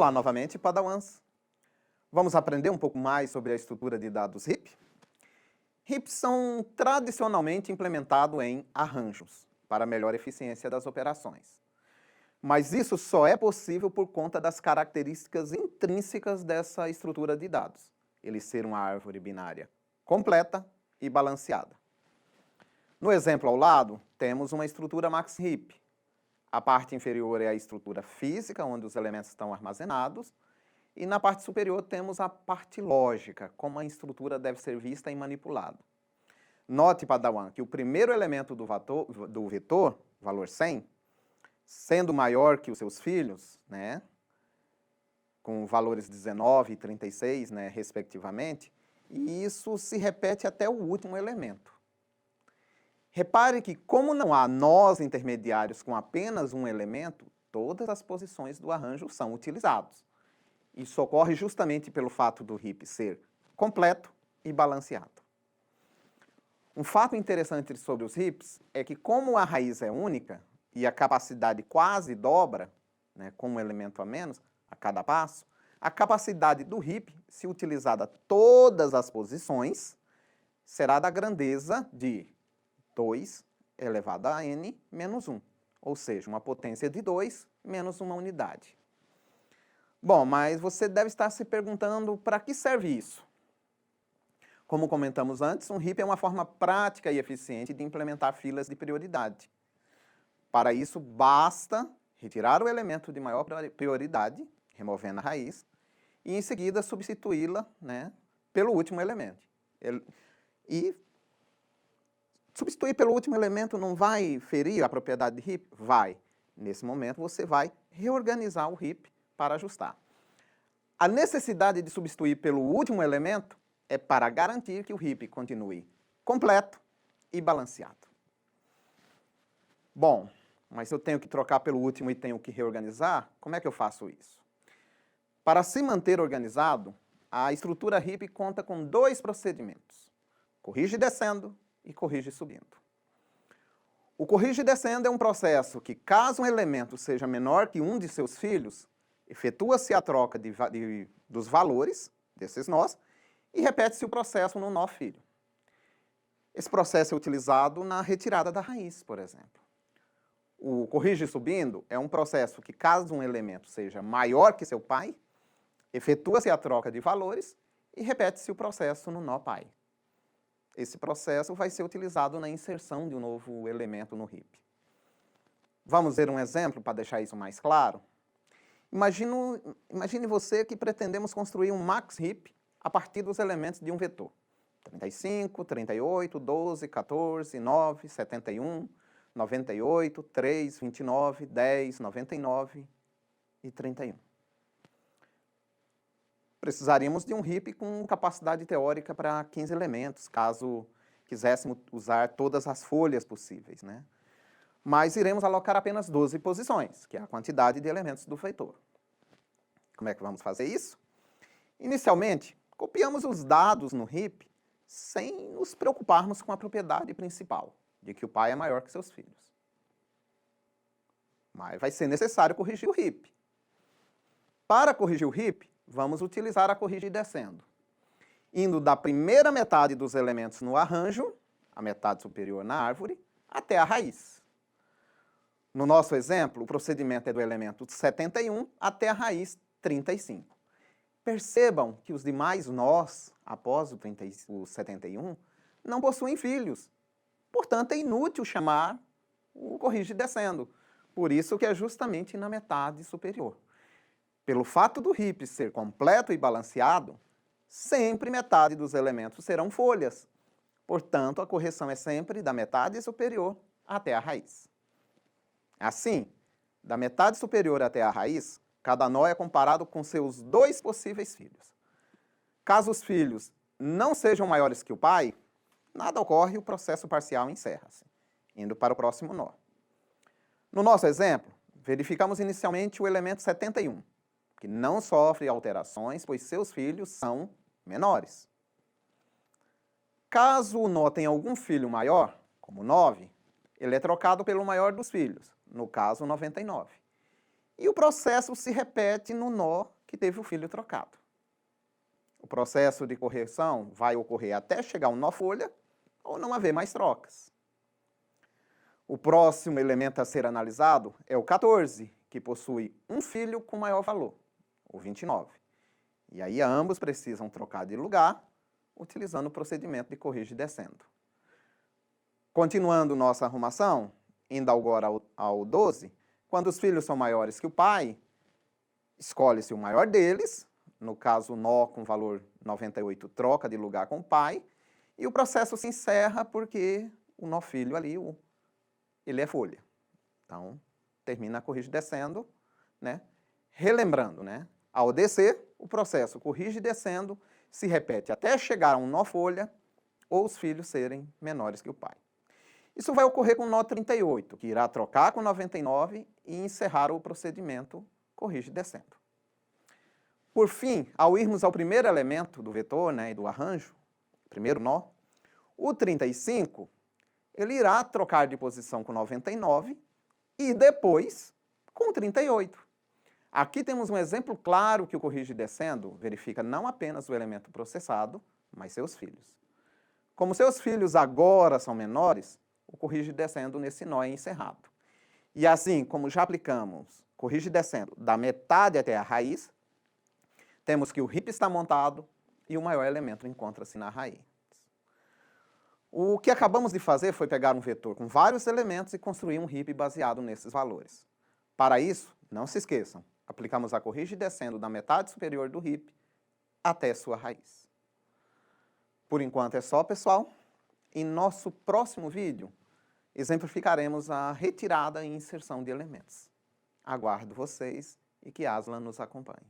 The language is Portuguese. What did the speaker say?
Olá novamente, Padawans. Vamos aprender um pouco mais sobre a estrutura de dados heap? Heaps são tradicionalmente implementados em arranjos, para melhor eficiência das operações. Mas isso só é possível por conta das características intrínsecas dessa estrutura de dados. Ele ser uma árvore binária completa e balanceada. No exemplo ao lado, temos uma estrutura max heap. A parte inferior é a estrutura física, onde os elementos estão armazenados, e na parte superior temos a parte lógica, como a estrutura deve ser vista e manipulada. Note, Padawan, que o primeiro elemento do vetor, valor 100, sendo maior que os seus filhos, né, com valores 19 e 36, né, respectivamente, e isso se repete até o último elemento. Repare que, como não há nós intermediários com apenas um elemento, todas as posições do arranjo são utilizadas. Isso ocorre justamente pelo fato do heap ser completo e balanceado. Um fato interessante sobre os heaps é que, como a raiz é única e a capacidade quase dobra, né, com um elemento a menos a cada passo, a capacidade do heap, se utilizada todas as posições, será da grandeza de 2 elevado a n menos 1, ou seja, uma potência de 2 menos uma unidade. Bom, mas você deve estar se perguntando para que serve isso? Como comentamos antes, um heap é uma forma prática e eficiente de implementar filas de prioridade. Para isso, basta retirar o elemento de maior prioridade, removendo a raiz, e em seguida substituí-la, né, pelo último elemento. E substituir pelo último elemento não vai ferir a propriedade de heap? Vai. Nesse momento, você vai reorganizar o heap para ajustar. A necessidade de substituir pelo último elemento é para garantir que o heap continue completo e balanceado. Bom, mas eu tenho que trocar pelo último e tenho que reorganizar? Como é que eu faço isso? Para se manter organizado, a estrutura heap conta com 2 procedimentos: corrige descendo e corrige subindo. O corrige descendo é um processo que, caso um elemento seja menor que um de seus filhos, efetua-se a troca dos valores desses nós e repete-se o processo no nó filho. Esse processo é utilizado na retirada da raiz, por exemplo. O corrige subindo é um processo que, caso um elemento seja maior que seu pai, efetua-se a troca de valores e repete-se o processo no nó pai. Esse processo vai ser utilizado na inserção de um novo elemento no heap. Vamos ver um exemplo para deixar isso mais claro? Imagine você que pretendemos construir um max heap a partir dos elementos de um vetor. 35, 38, 12, 14, 9, 71, 98, 3, 29, 10, 99 e 31. Precisaríamos de um heap com capacidade teórica para 15 elementos, caso quiséssemos usar todas as folhas possíveis, né? Mas iremos alocar apenas 12 posições, que é a quantidade de elementos do vetor. Como é que vamos fazer isso? Inicialmente, copiamos os dados no heap sem nos preocuparmos com a propriedade principal, de que o pai é maior que seus filhos. Mas vai ser necessário corrigir o heap. Para corrigir o heap, vamos utilizar a corrigir descendo, indo da primeira metade dos elementos no arranjo, a metade superior na árvore, até a raiz. No nosso exemplo, o procedimento é do elemento 71 até a raiz 35. Percebam que os demais nós, após o 71, não possuem filhos. Portanto, é inútil chamar o corrige descendo. Por isso que é justamente na metade superior. Pelo fato do heap ser completo e balanceado, sempre metade dos elementos serão folhas. Portanto, a correção é sempre da metade superior até a raiz. Assim, da metade superior até a raiz, cada nó é comparado com seus 2 possíveis filhos. Caso os filhos não sejam maiores que o pai, nada ocorre e o processo parcial encerra-se, indo para o próximo nó. No nosso exemplo, verificamos inicialmente o elemento 71, que não sofre alterações, pois seus filhos são menores. Caso o nó tenha algum filho maior, como 9, ele é trocado pelo maior dos filhos, no caso 99. E o processo se repete no nó que teve o filho trocado. O processo de correção vai ocorrer até chegar um nó folha ou não haver mais trocas. O próximo elemento a ser analisado é o 14, que possui um filho com maior valor, o 29. E aí ambos precisam trocar de lugar, utilizando o procedimento de corrige descendo. Continuando nossa arrumação, indo agora ao 12, quando os filhos são maiores que o pai, escolhe-se o maior deles, no caso o nó com valor 98 troca de lugar com o pai, e o processo se encerra porque o nó filho ali, ele é folha. Então, termina a corrige descendo, né? Relembrando, né? Ao descer, o processo corrige descendo se repete até chegar a um nó folha ou os filhos serem menores que o pai. Isso vai ocorrer com o nó 38, que irá trocar com 99 e encerrar o procedimento corrige descendo. Por fim, ao irmos ao primeiro elemento do vetor, né, e do arranjo, primeiro nó, o 35, ele irá trocar de posição com 99 e depois com 38. Aqui temos um exemplo claro que o corrige descendo verifica não apenas o elemento processado, mas seus filhos. Como seus filhos agora são menores, o corrige descendo nesse nó é encerrado. E assim, como já aplicamos corrige descendo da metade até a raiz, temos que o RIP está montado e o maior elemento encontra-se na raiz. O que acabamos de fazer foi pegar um vetor com vários elementos e construir um RIP baseado nesses valores. Para isso, não se esqueçam, aplicamos a corrige descendo da metade superior do RIP até sua raiz. Por enquanto é só, pessoal. Em nosso próximo vídeo, exemplificaremos a retirada e inserção de elementos. Aguardo vocês e que Aslan nos acompanhe.